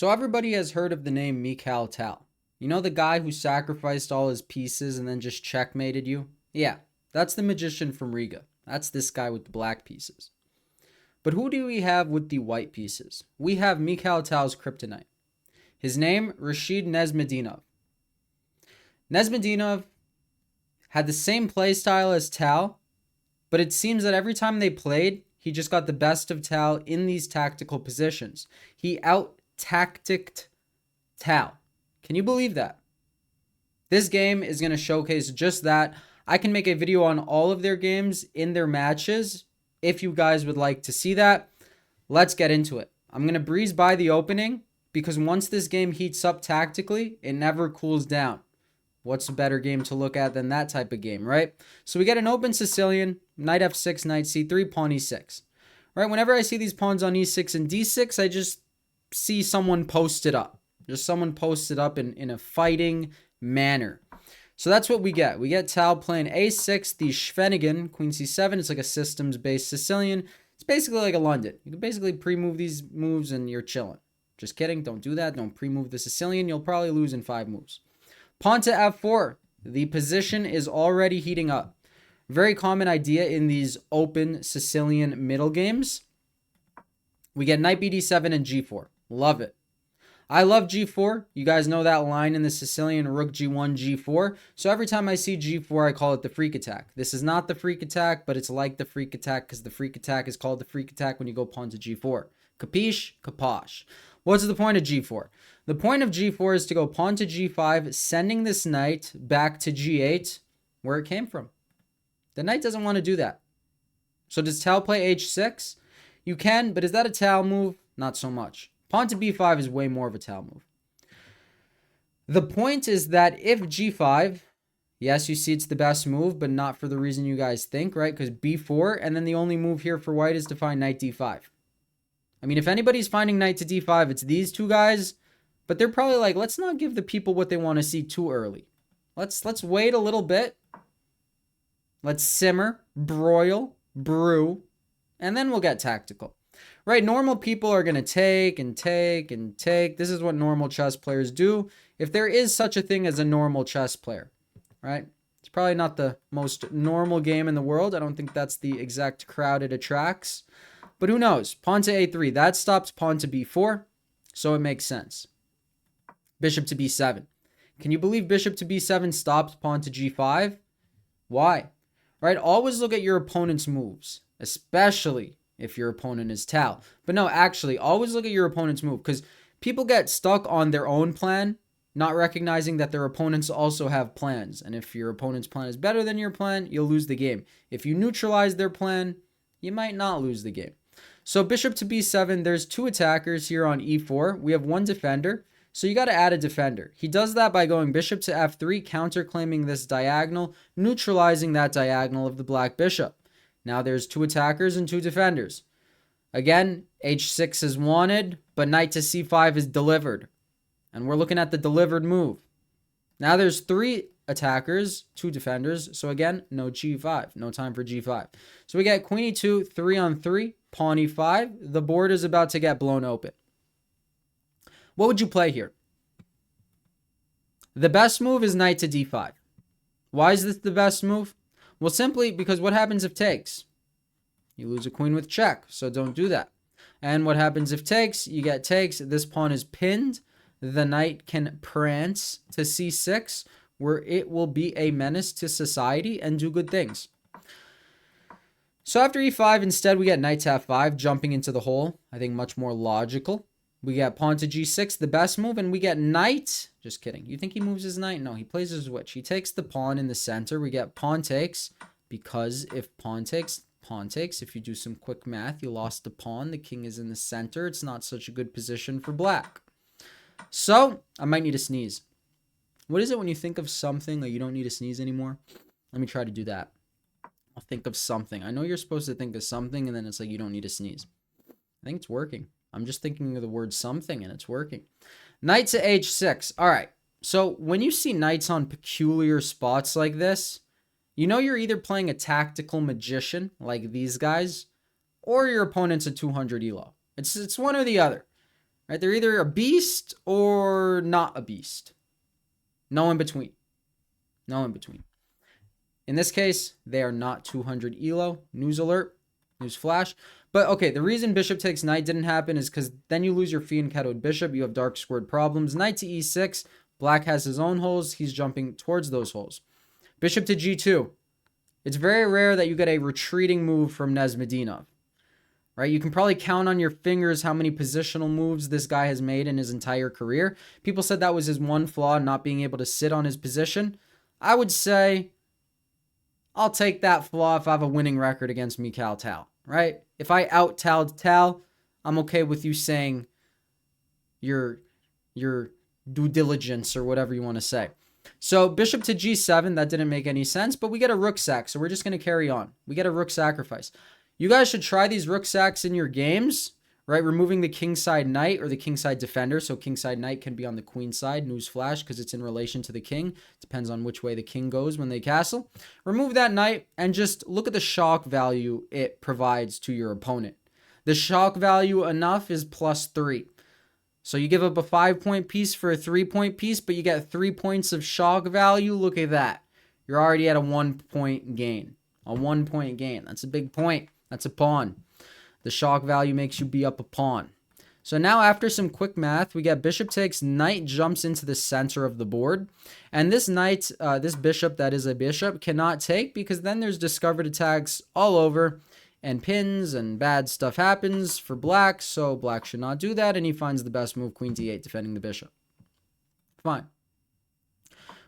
So everybody has heard of the name Mikhail Tal. You know the guy who sacrificed all his pieces and then just checkmated you? Yeah, that's the magician from Riga. That's this guy with the black pieces. But who do we have with the white pieces? We have Mikhail Tal's kryptonite. His name, Rashid Nesmedinov. Nesmedinov had the same playstyle as Tal, but it seems that every time they played, he just got the best of Tal in these tactical positions. He out-tacticked Tal. Can you believe that? This game is going to showcase just that. I can make a video on all of their games in their matches if you guys would like to see that. Let's get into it. I'm going to breeze by the opening because once this game heats up tactically, it never cools down. What's a better game to look at than that type of game, right? So we get an open Sicilian, knight f6, knight c3, pawn e6. Right? Whenever I see these pawns on e6 and d6, I just see someone post it up. Just someone posted up in a fighting manner. So that's what we get. We get Tal playing a6, the Schwenigen, queen c7. It's like a systems-based Sicilian. It's basically like a London. You can basically pre-move these moves and you're chilling. Just kidding. Don't do that. Don't pre-move the Sicilian. You'll probably lose in 5 moves. Pawn to f4. The position is already heating up. Very common idea in these open Sicilian middle games. We get knight bd7 and g4. Love it. I love g4. You guys know that line in the Sicilian, rook g1, g4. So every time I see g4, I call it the freak attack. This is not the freak attack, but it's like the freak attack because the freak attack is called the freak attack when you go pawn to g4. Capiche? Kaposh. What's the point of g4? The point of g4 is to go pawn to g5, sending this knight back to g8, where it came from. The knight doesn't want to do that. So does Tal play h6? You can, but is that a Tal move? Not so much. Pawn to b5 is way more of a Tal move. The point is that if g5, yes, you see it's the best move, but not for the reason you guys think, right? Because b4, and then the only move here for white is to find knight d5. I mean, if anybody's finding knight to d5, it's these two guys, but they're probably like, let's not give the people what they want to see too early. Let's wait a little bit. Let's simmer, broil, brew, and then we'll get tactical. Right, normal people are going to take and take and take. This is what normal chess players do. If there is such a thing as a normal chess player, right? It's probably not the most normal game in the world. I don't think that's the exact crowd it attracts. But who knows? Pawn to a3. That stops pawn to b4, so it makes sense. Bishop to b7. Can you believe bishop to b7 stops pawn to g5? Why? Right? Always look at your opponent's moves, especially if your opponent is Tal. But no, actually, always look at your opponent's move because people get stuck on their own plan, not recognizing that their opponents also have plans. And if your opponent's plan is better than your plan, you'll lose the game. If you neutralize their plan, you might not lose the game. So bishop to b7, there's 2 attackers here on e4. We have 1 defender. So you got to add a defender. He does that by going bishop to f3, counterclaiming this diagonal, neutralizing that diagonal of the black bishop. Now there's 2 attackers and 2 defenders. Again, h6 is wanted, but knight to c5 is delivered. And we're looking at the delivered move. Now there's 3 attackers, 2 defenders. So again, no g5. No time for g5. So we get queen e2, 3 on 3, pawn e5. The board is about to get blown open. What would you play here? The best move is knight to d5. Why is this the best move? Well, simply because what happens if takes? You lose a queen with check, so don't do that. And what happens if takes? You get takes. This pawn is pinned. The knight can prance to c6, where it will be a menace to society and do good things. So after e5, instead we get knight to f5, jumping into the hole. I think much more logical. We get pawn to g6, the best move, and we get knight. Just kidding. You think he moves his knight? No, he plays his witch. He takes the pawn in the center. We get pawn takes, because if pawn takes, pawn takes. If you do some quick math, you lost the pawn. The king is in the center. It's not such a good position for black. So, I might need a sneeze. What is it when you think of something that you don't need to sneeze anymore? Let me try to do that. I'll think of something. I know you're supposed to think of something, and then it's like you don't need to sneeze. I think it's working. I'm just thinking of the word something, and it's working. Knight to h6. All right. So when you see knights on peculiar spots like this, you know you're either playing a tactical magician like these guys, or your opponent's a 200 elo. It's one or the other. right? They're either a beast or not a beast. No in between. No in between. In this case, they are not 200 elo. News alert. News flash. But okay, the reason bishop takes knight didn't happen is because then you lose your fianchettoed bishop. You have dark squared problems. Knight to e6. Black has his own holes. He's jumping towards those holes. Bishop to g2. It's very rare that you get a retreating move from Nesmedinov. Right? You can probably count on your fingers how many positional moves this guy has made in his entire career. People said that was his one flaw, not being able to sit on his position. I would say I'll take that flaw if I have a winning record against Mikhail Tal, right? If I out-Tal'd Tal, I'm okay with you saying your due diligence or whatever you want to say. So bishop to g7, that didn't make any sense, but we get a rook sack, so we're just going to carry on. We get a rook sacrifice. You guys should try these rook sacks in your games, right? Removing the kingside knight or the kingside defender. So kingside knight can be on the queen side, newsflash, because it's in relation to the king. Depends on which way the king goes when they castle. Remove that knight and just look at the shock value it provides to your opponent. The shock value enough is +3. So you give up a 5-point piece for a 3-point piece, but you get 3 points of shock value. Look at that. You're already at a 1-point gain. A 1-point gain. That's a big point. That's a pawn. The shock value makes you be up a pawn. So now after some quick math, we get bishop takes, knight jumps into the center of the board. And this knight, this bishop that is a bishop, cannot take because then there's discovered attacks all over and pins and bad stuff happens for black. So black should not do that. And he finds the best move, queen d8, defending the bishop. Fine.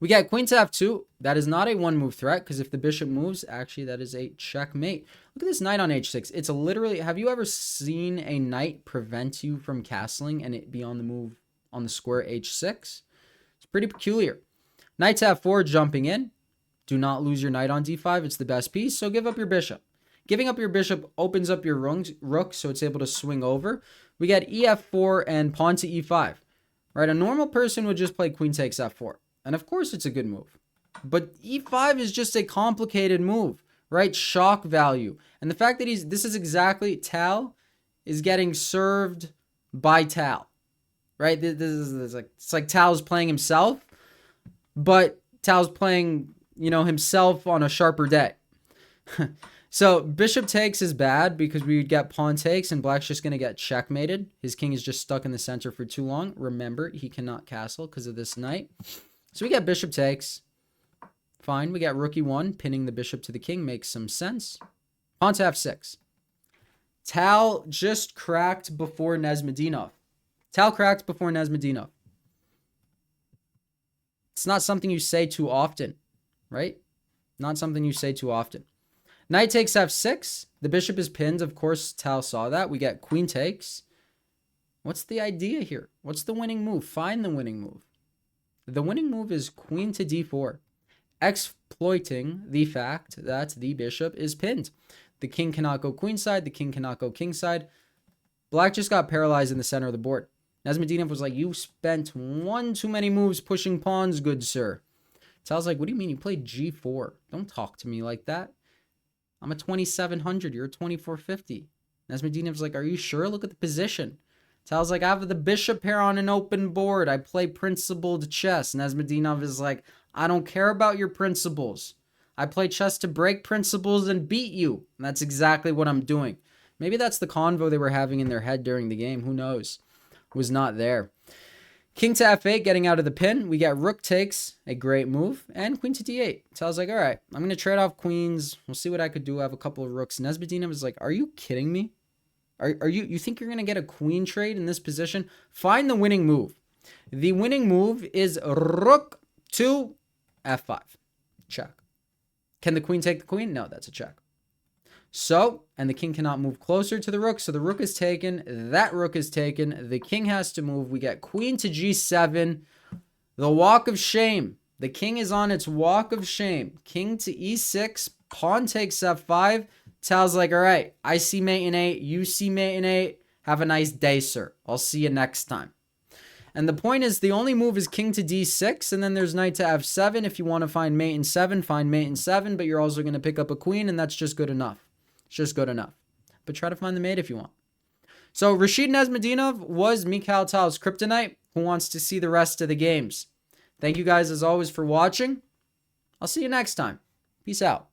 We get queen to f2. That is not a one-move threat because if the bishop moves, actually that is a checkmate. Look at this knight on h6. It's literally, have you ever seen a knight prevent you from castling and it be on the move on the square h6? It's pretty peculiar. Knight to f4, jumping in. Do not lose your knight on d5. It's the best piece, so give up your bishop. Giving up your bishop opens up your rook so it's able to swing over. We get ef4 and pawn to e5. Right? A normal person would just play queen takes f4. And of course it's a good move. But e5 is just a complicated move, right? Shock value. And the fact that this is exactly, Tal is getting served by Tal, right? It's like Tal's playing himself, but Tal's playing, himself on a sharper day. So bishop takes is bad because we would get pawn takes and black's just going to get checkmated. His king is just stuck in the center for too long. Remember, he cannot castle because of this knight. So we get bishop takes. Fine. We got rook e1. Pinning the bishop to the king makes some sense. Pawn to f6. Tal just cracked before Nesmedinov. Tal cracked before Nesmedinov. It's not something you say too often, right? Not something you say too often. Knight takes f6. The bishop is pinned. Of course, Tal saw that. We get queen takes. What's the idea here? What's the winning move? Find the winning move. The winning move is queen to d4, exploiting the fact that the bishop is pinned. The king cannot go queenside. The king cannot go kingside. Black just got paralyzed in the center of the board. Nesmedinov was like, you spent one too many moves pushing pawns, good sir. Tal's like, what do you mean? You played g4. Don't talk to me like that. I'm a 2700. You're a 2450. Nesmedinov's like, are you sure? Look at the position. Tal's like, I have the bishop here on an open board. I play principled chess. Nesmedinov is like, I don't care about your principles. I play chess to break principles and beat you. And that's exactly what I'm doing. Maybe that's the convo they were having in their head during the game. Who knows? Was not there. King to f8, getting out of the pin. We get rook takes, a great move. And queen to d8. Tal's like, all right, I'm going to trade off queens. We'll see what I could do. I have a couple of rooks. Nesmedinov is like, are you kidding me? You think you're going to get a queen trade in this position? Find the winning move. The winning move is rook to f5. Check. Can the queen take the queen? No, that's a check. So, and the king cannot move closer to the rook. So the rook is taken. That rook is taken. The king has to move. We get queen to g7. The walk of shame. The king is on its walk of shame. King to e6. Pawn takes f5. Tal's like, all right, I see mate in 8. You see mate in 8. Have a nice day, sir. I'll see you next time. And the point is, the only move is king to d6, and then there's knight to f7. If you want to find mate in 7, find mate in 7, but you're also going to pick up a queen, and that's just good enough. It's just good enough. But try to find the mate if you want. So Rashid Nesmadinov was Mikhail Tal's kryptonite, who wants to see the rest of the games. Thank you guys as always for watching. I'll see you next time. Peace out.